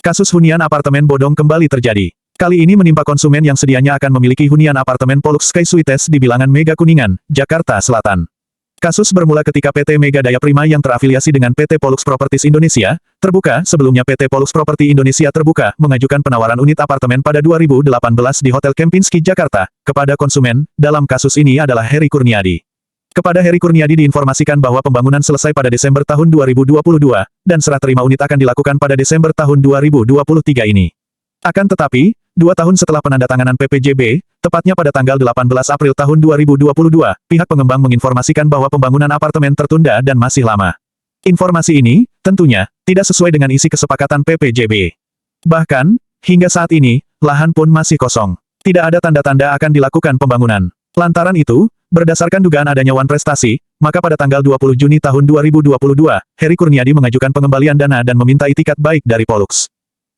Kasus hunian apartemen bodong kembali terjadi. Kali ini menimpa konsumen yang sedianya akan memiliki hunian apartemen Pollux Sky Suites di bilangan Mega Kuningan, Jakarta Selatan. Kasus bermula ketika PT Mega Daya Prima yang terafiliasi dengan PT Pollux Properties Indonesia, terbuka, sebelumnya PT Pollux Property Indonesia terbuka, mengajukan penawaran unit apartemen pada 2018 di Hotel Kempinski, Jakarta, kepada konsumen. Dalam kasus ini adalah Heri Kurniadi. Kepada Heri Kurniadi diinformasikan bahwa pembangunan selesai pada Desember tahun 2022, dan serah terima unit akan dilakukan pada Desember tahun 2023 ini. Akan tetapi, 2 tahun setelah penandatanganan PPJB, tepatnya pada tanggal 18 April tahun 2022, pihak pengembang menginformasikan bahwa pembangunan apartemen tertunda dan masih lama. Informasi ini, tentunya, tidak sesuai dengan isi kesepakatan PPJB. Bahkan, hingga saat ini, lahan pun masih kosong. Tidak ada tanda-tanda akan dilakukan pembangunan. Lantaran itu, berdasarkan dugaan adanya wan prestasi, maka pada tanggal 20 Juni tahun 2022, Heri Kurniadi mengajukan pengembalian dana dan meminta itikat baik dari Pollux.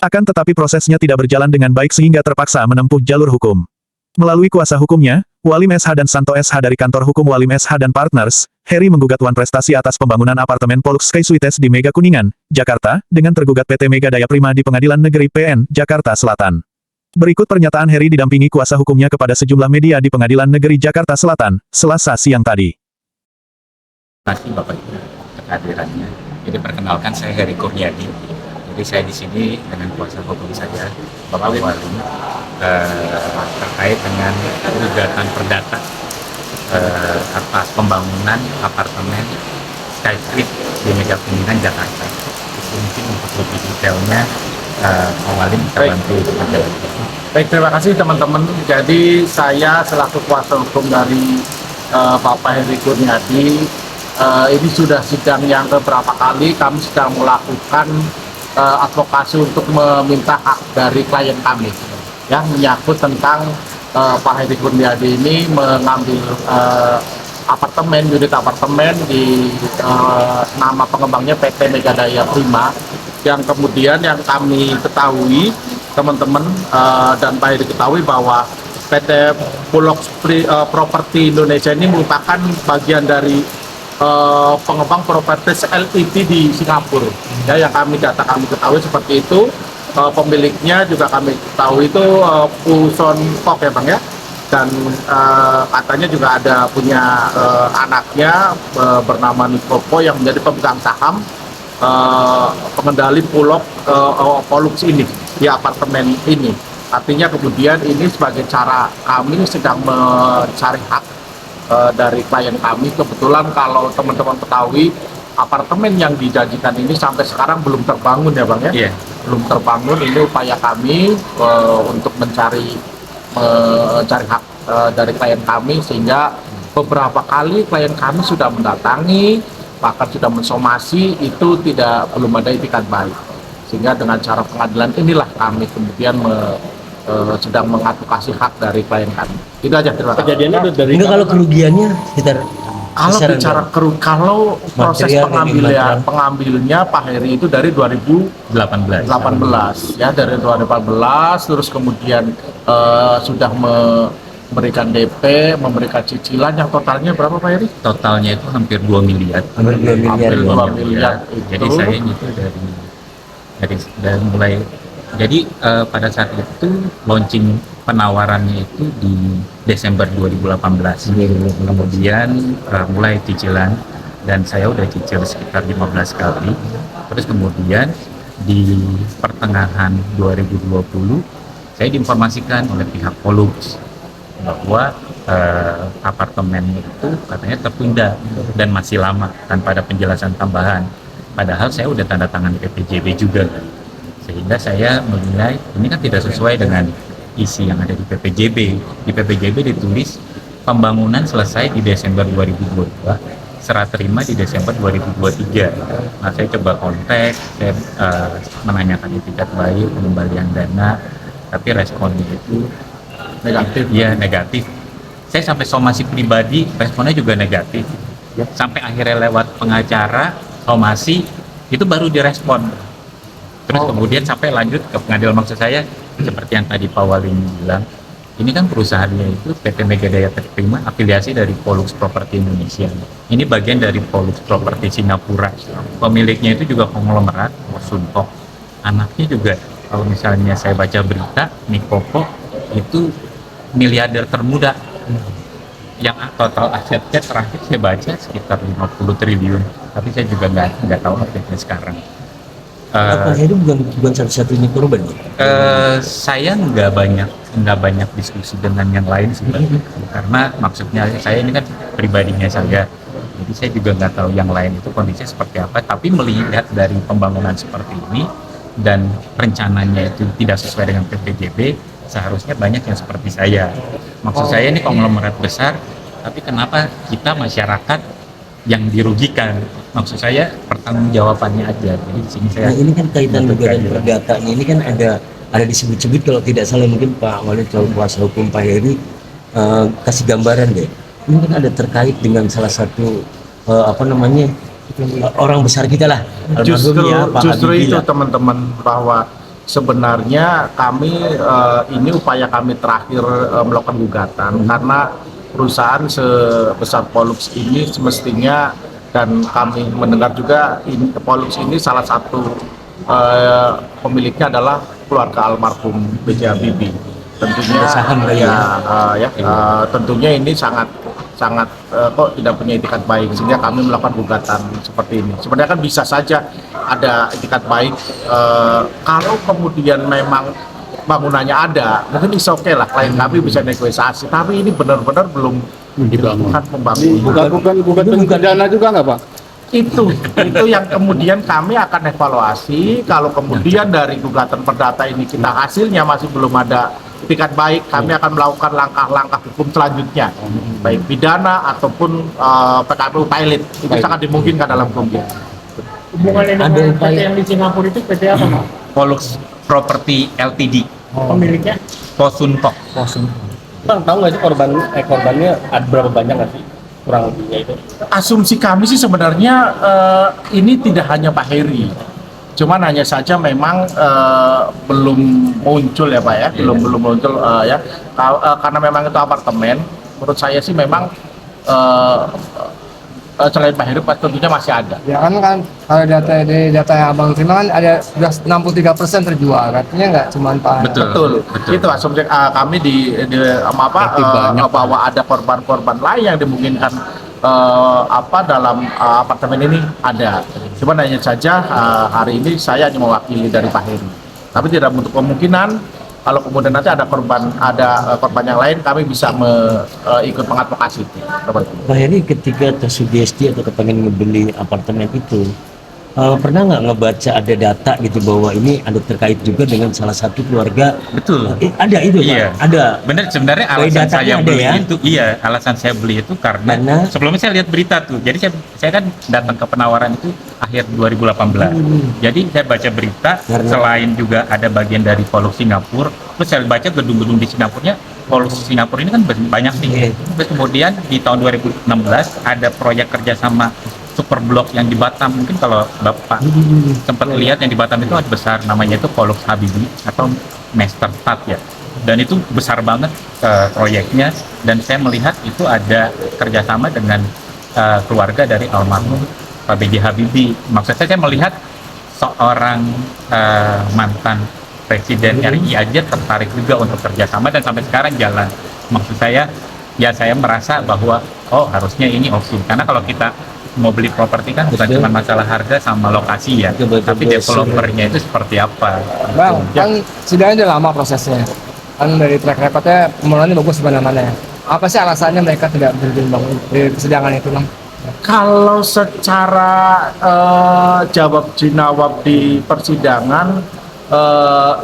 Akan tetapi prosesnya tidak berjalan dengan baik sehingga terpaksa menempuh jalur hukum. Melalui kuasa hukumnya, Walim SH dan Santo SH dari kantor hukum Walim SH dan Partners, Heri menggugat wan prestasi atas pembangunan apartemen Pollux Sky Suites di Mega Kuningan, Jakarta, dengan tergugat PT Mega Daya Prima di Pengadilan Negeri PN, Jakarta Selatan. Berikut pernyataan Heri didampingi kuasa hukumnya kepada sejumlah media di Pengadilan Negeri Jakarta Selatan, Selasa siang tadi. Terima kasih Bapak Ibu kehadirannya. Jadi perkenalkan saya Heri Kurniadi. Jadi saya di sini dengan kuasa hukum saya, Bapak Walim, terkait dengan gugatan perdata atas pembangunan apartemen Sky Suites di Mega Kuningan, Jakarta. Mungkin untuk lebih detailnya, Pak Walim bisa bantu menjelaskan. Baik, terima kasih teman-teman. Jadi saya selaku kuasa hukum dari Bapak Heri Kurniadi, ini sudah sidang yang beberapa kali kami sedang melakukan advokasi untuk meminta hak dari klien kami yang menyangkut tentang Pak Heri Kurniadi ini mengambil unit apartemen di nama pengembangnya PT Mega Daya Prima, yang kemudian yang kami ketahui teman-teman dan Pak Heri ketahui bahwa PT Pollux Property Indonesia ini merupakan bagian dari pengembang properties LPT di Singapura, ya, yang kami ketahui seperti itu. Pemiliknya juga kami ketahui itu Puson Kok, ya Bang, ya, dan katanya juga ada punya anaknya bernama Nikopo yang menjadi pemegang saham pengendali Pollux ini di apartemen ini. Artinya kemudian ini sebagai cara kami sedang mencari hak dari klien kami. Kebetulan kalau teman-teman ketahui, apartemen yang dijanjikan ini sampai sekarang belum terbangun, ya Bang, ya? Yeah. Belum terbangun. Ini upaya kami untuk mencari hak dari klien kami, sehingga beberapa kali klien kami sudah mendatangi, bahkan sudah mensomasi, itu belum ada itikat baik. Sehingga dengan cara pengadilan inilah kami kemudian sedang mengadvokasi hak dari klien kami. Itu aja, terima kasih. Kejadiannya dari kalau kerugiannya sekitar kalau proses pengambilnya Pak Heri itu dari 2018 ya, dari 2018, terus kemudian sudah memberikan DP, memberikan cicilan yang totalnya berapa Pak Heri? Totalnya itu hampir 2 miliar. Hampir 2 miliar. Jadi saya itu dari mulai. Jadi pada saat itu launching penawarannya itu di Desember 2018. Kemudian mulai cicilan, dan saya udah cicil sekitar 15 kali. Terus kemudian di pertengahan 2020 saya diinformasikan oleh pihak Pollux bahwa apartemen itu katanya tertunda dan masih lama tanpa ada penjelasan tambahan. Padahal saya udah tanda tangan PPJB juga, sehingga saya menilai ini kan tidak sesuai dengan isi yang ada di PPJB. Di PPJB ditulis pembangunan selesai di Desember 2022, serah terima di Desember 2023. Nah, saya coba kontak, saya menanyakan itikat baik, pengembalian dana, tapi responnya itu Negatif. Ya, negatif. Saya sampai somasi pribadi, responnya juga negatif. Sampai akhirnya lewat pengacara, somasi, itu baru direspon. Terus kemudian sampai lanjut ke pengadilan. Maksud saya seperti yang tadi Pak Walim bilang, ini kan perusahaannya itu PT Mega Daya Prima, afiliasi dari Pollux Property Indonesia. Ini bagian dari Pollux Property Singapura. Pemiliknya itu juga konglomerat, Suntok. Anaknya juga kalau misalnya saya baca berita, Nick Koko itu miliarder termuda yang total asetnya terakhir saya baca sekitar 50 triliun, tapi saya juga nggak tahu update-nya sekarang. Pak Heri bukan satu-satunya korban ya? Saya nggak banyak diskusi dengan yang lain sih, Pak. Karena maksudnya saya ini kan pribadinya saya, jadi saya juga nggak tahu yang lain itu kondisinya seperti apa. Tapi melihat dari pembangunan seperti ini dan rencananya itu tidak sesuai dengan PPJB, seharusnya banyak yang seperti saya. Maksud saya ini konglomerat besar, tapi kenapa kita masyarakat yang dirugikan? Maksud saya pertanggungjawabannya aja. Jadi di sini saya. Nah ini kan kaitan juga dengan perdatanya, ini kan ada disebut-sebut kalau tidak salah, mungkin Pak Walid kalau kuasa hukum Pak Heri kasih gambaran deh. Ini kan ada terkait dengan salah satu orang besar kita lah. Justru Pak Habibie itu lah. teman-teman, bahwa sebenarnya kami ini upaya kami terakhir melakukan gugatan karena perusahaan sebesar Pollux ini semestinya, dan kami mendengar juga Pollux ini salah satu pemiliknya adalah keluarga almarhum B.J. Habibie. Tentunya Saham tentunya ini sangat kok tidak punya itikat baik, sehingga kami melakukan gugatan seperti ini. Sebenarnya kan bisa saja ada itikat baik kalau kemudian memang bangunannya ada, mungkin bisa oke lah, klien kami bisa negosiasi, tapi ini benar-benar belum dilakukan pembangunan. Bukan pidana juga nggak Pak? Itu yang kemudian kami akan evaluasi. Kalau kemudian dari gugatan perdata ini kita hasilnya masih belum ada itikat baik, kami akan melakukan langkah-langkah hukum selanjutnya, baik pidana ataupun PKPU pilot. Itu sangat dimungkinkan dalam hukum kita. Hubungan ini dengan PT yang di Singapura itu PT apa Pak? Pollux Property Ltd. Pemiliknya? Posuntok. Bang, tahu nggak sih korbannya ada berapa banyak nggak sih kurang lebihnya itu? Asumsi kami sih sebenarnya ini tidak hanya Pak Heri, cuman hanya saja memang belum muncul ya Pak ya, belum muncul ya. Karena memang itu apartemen. Menurut saya sih memang selain Pak Heri tentunya masih ada. Ya kan kalau data yang abang terima kan ada sudah 63% terjual, artinya nggak cuma Pak. Betul. Itu asumsi kami bahwa ada korban-korban lain yang dimungkinkan dalam apartemen ini ada. Cuman hanya saja hari ini saya hanya mewakili dari Pak Heri. Tapi tidak menutup kemungkinan kalau kemudian nanti ada korban yang lain, kami bisa ikut mengadvokasi itu. Pak Heri ketika tersugesti atau kepengen ngebeli apartemen itu, pernah nggak ngebaca ada data gitu bahwa ini ada terkait juga dengan salah satu keluarga? Betul. Ada itu Iya. Pak? Ada. Benar, sebenarnya Dari alasan datanya saya ada beli ya? itu, alasan saya beli itu karena Karena? sebelumnya saya lihat berita tuh. Jadi saya kan datang ke penawaran itu akhir 2018. Jadi saya baca berita, selain juga ada bagian dari Pollux Singapura, terus saya baca gedung-gedung di Singapurnya, Pollux Singapura ini kan banyak nih. Terus kemudian di tahun 2016 ada proyek kerjasama super blok yang di Batam. Mungkin kalau Bapak sempat lihat yang di Batam itu ada besar, namanya itu Pollux Habibie atau Masterstad ya. Dan itu besar banget proyeknya, dan saya melihat itu ada kerjasama dengan keluarga dari almarhum Pak B.J. Habibie. Maksud saya melihat seorang mantan Presiden RI aja tertarik juga untuk kerjasama dan sampai sekarang jalan. Maksud saya, ya saya merasa bahwa harusnya ini oke. Karena kalau kita mau beli properti kan bukan cuma masalah harga sama lokasi ya, tapi developernya itu seperti apa. Bang, kan sidangnya udah lama prosesnya. Kan dari track recordnya pembangunannya bagus mana-mana ya. Apa sih alasannya mereka tidak berhenti bangun di persidangan itu, Bang? Kalau secara jawab jinawab di persidangan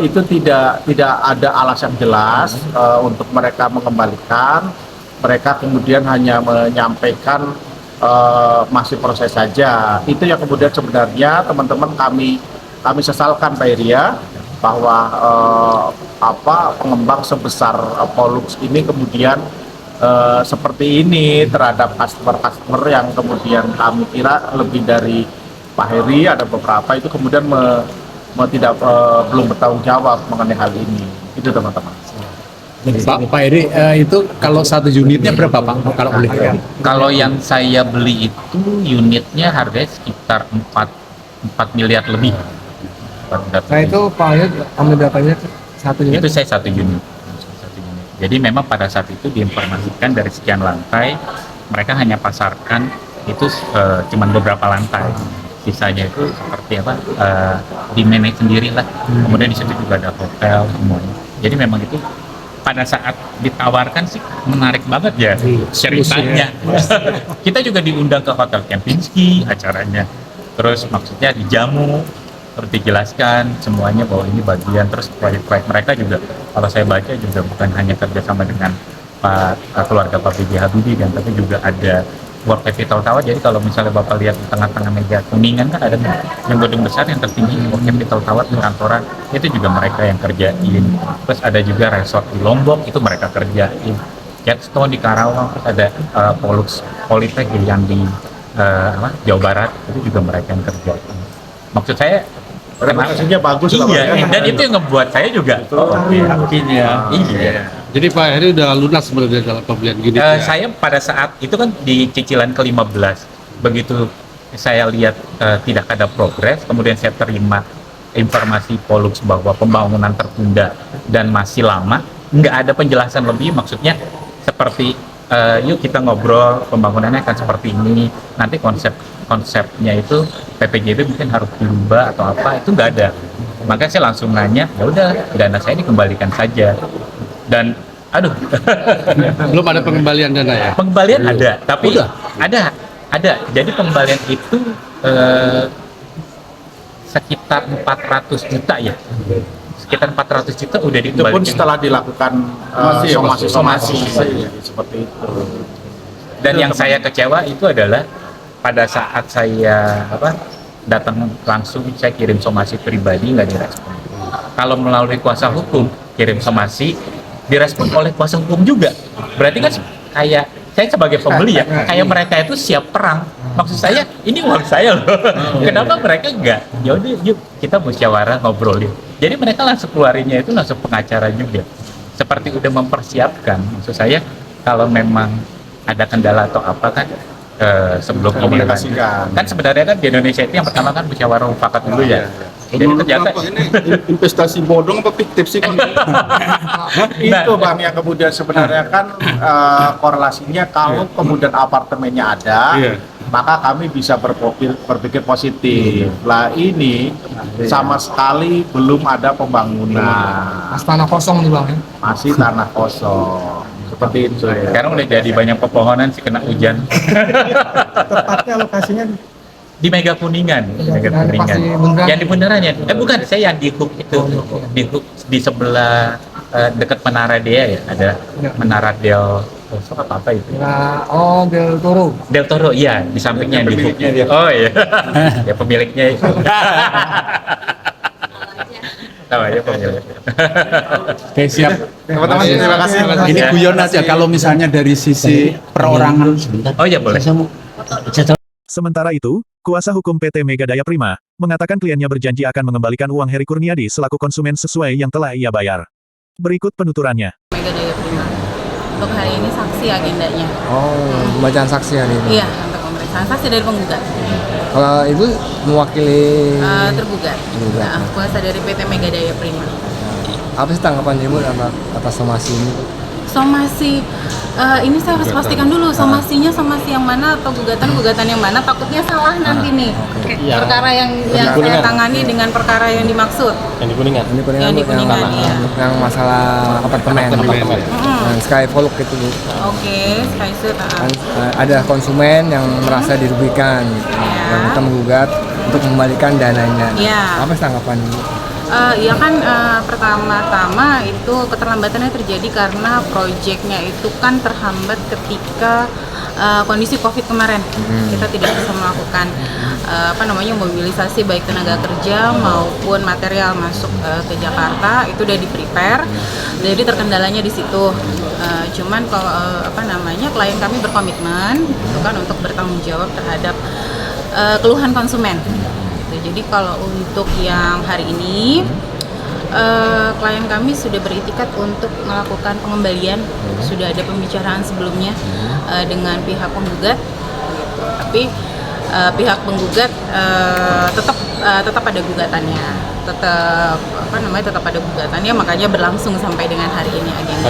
itu tidak ada alasan jelas untuk mereka mengembalikan. Mereka kemudian hanya menyampaikan masih proses saja. Itu yang kemudian sebenarnya teman-teman kami sesalkan Pak Iria, bahwa pengembang sebesar Pollux ini kemudian seperti ini terhadap customer yang kemudian kami kira lebih dari Pak Heri, ada beberapa itu kemudian belum bertanggung jawab mengenai hal ini. Itu teman-teman. Pak Heri, itu kalau satu unitnya berapa Pak? Kalau boleh? Kalau yang saya beli itu unitnya harganya sekitar 4 miliar lebih. Nah itu Pak Wahyu ambil berapa unit? 1 unit? Itu saya 1 unit. Jadi memang pada saat itu diinformasikan dari sekian lantai, mereka hanya pasarkan itu cuma beberapa lantai. Sisanya itu seperti apa, di manage sendiri lah. Kemudian di situ juga ada hotel semuanya. Jadi memang itu pada saat ditawarkan sih menarik banget ya ceritanya. Kita juga diundang ke Hotel Kempinski acaranya. Terus maksudnya dijamu, terus dijelaskan semuanya bahwa ini bagian, terus proyek-proyek mereka juga kalau saya baca juga bukan hanya kerjasama dengan keluarga Pak B.J. Habibie kan, tapi juga ada World Capital Tower. Jadi kalau misalnya Bapak lihat di tengah-tengah meja Kuningan kan ada yang gedung besar yang tertinggi World Capital Tower perkantoran, itu juga mereka yang kerjain. Terus ada juga resort di Lombok, itu mereka kerjain. Jetstone di Karawang, terus ada Pollux Polytech yang di Jawa Barat, itu juga mereka yang kerjain. Maksud saya Reputasinya bagus lah, Pak, iya, ya. dan itu yang ngebuat saya juga yakin ya. Iya. Jadi Pak Heri udah lunas sebenarnya dalam pembelian gini. Saya pada saat itu kan di cicilan ke-15, begitu saya lihat tidak ada progres, kemudian saya terima informasi Pollux bahwa pembangunan tertunda dan masih lama, nggak ada penjelasan lebih, maksudnya seperti yuk kita ngobrol pembangunannya akan seperti ini, nanti konsepnya itu PPJB mungkin harus dirubah atau apa, itu nggak ada. Maka saya langsung nanya, ya udah dana saya dikembalikan saja. Dan aduh, Belum ada pengembalian dana ya? pengembalian ada, tapi Udah? ada. Jadi pengembalian itu sekitar 400 juta ya. Sekitar 400 juta udah Itu pun dikembalikan. setelah dilakukan somasi seperti itu. Dan yang saya kecewa itu adalah pada saat saya datang langsung, saya kirim somasi pribadi nggak direspon. Kalau melalui kuasa hukum kirim somasi direspon oleh kuasa hukum juga. Berarti kan kayak saya sebagai pembeli ya, kayak mereka itu siap perang. Maksud saya ini uang saya loh. Kenapa mereka enggak? Ya udah yuk kita musyawarah ngobrolin. Jadi mereka langsung keluarinnya itu langsung pengacara juga. Seperti udah mempersiapkan. Maksud saya kalau memang ada kendala atau apa kan sebelum Komunikasikan. kan sebenarnya kan di Indonesia itu yang pertama kan musyawarah mufakat dulu ya. Jadi ternyata ini investasi bodong apa fiktif sih? Itu Bang yang kemudian sebenarnya kan korelasinya kalau kemudian apartemennya ada, Iya. maka kami bisa berpikir positif. Lah ini sama sekali belum ada pembangunan, Mas tanah kosong nih Bang ya. masih tanah kosong. Seperti itu ya. sekarang udah jadi banyak pepohonan sih kena hujan. Tepatnya lokasinya Di Mega Kuningan, Mega yang Kuningan. pas di Bundaran. Yang di bundaran ya? Bukan, saya yang di Hook itu, di Hook di sebelah dekat Menara Dea ya, ada Menara Del apa itu? Nah, oh Del Toro. Del Toro, iya, di sampingnya di Hook. Oh iya, ya pemiliknya. Tahu aja pemiliknya. Oke, siap. Teman-teman terima kasih. Ini guyon aja kalau misalnya dari sisi perorangan. Oh iya boleh. Sementara itu, kuasa hukum PT Mega Daya Prima mengatakan kliennya berjanji akan mengembalikan uang Heri Kurniadi selaku konsumen sesuai yang telah ia bayar. Berikut penuturannya. Mega Daya Prima. Untuk hari ini saksi agendanya. Oh, pembacaan saksi hari ini. Iya, untuk pemeriksaan saksi dari penggugat. Kalau ibu mewakili Tergugat. Tergugat. Nah, kuasa dari PT Mega Daya Prima. apa sih tanggapan ibu atas somasi ini? Somasi, ini saya harus pastikan dulu somasinya somasi yang mana atau gugatan yang mana, takutnya salah nanti nih. Iya. Perkara yang saya Kuningan. tangani dengan perkara yang dimaksud. Yang di Kuningan. Ini Kuningan Yang di Bu, Kuningan, iya. yang masalah apartemen. Dan Sky Voluk itu Bu. Oke, Skysuit. Kan, ada konsumen yang merasa dirugikan, yang kita menggugat untuk mengembalikan dananya. Iya. Apa sih tanggapan ibu? Ya kan pertama-tama itu keterlambatannya terjadi karena proyeknya itu kan terhambat ketika kondisi COVID kemarin. Kita tidak bisa melakukan mobilisasi baik tenaga kerja maupun material masuk ke Jakarta, itu udah di-prepare. Jadi terkendalanya di situ. Cuman kalau klien kami berkomitmen itu kan untuk bertanggung jawab terhadap keluhan konsumen. Jadi kalau untuk yang hari ini klien kami sudah beritikat untuk melakukan pengembalian, sudah ada pembicaraan sebelumnya dengan pihak penggugat, tapi pihak penggugat tetap tetap ada gugatannya, tetap ada gugatannya, makanya berlangsung sampai dengan hari ini agenda.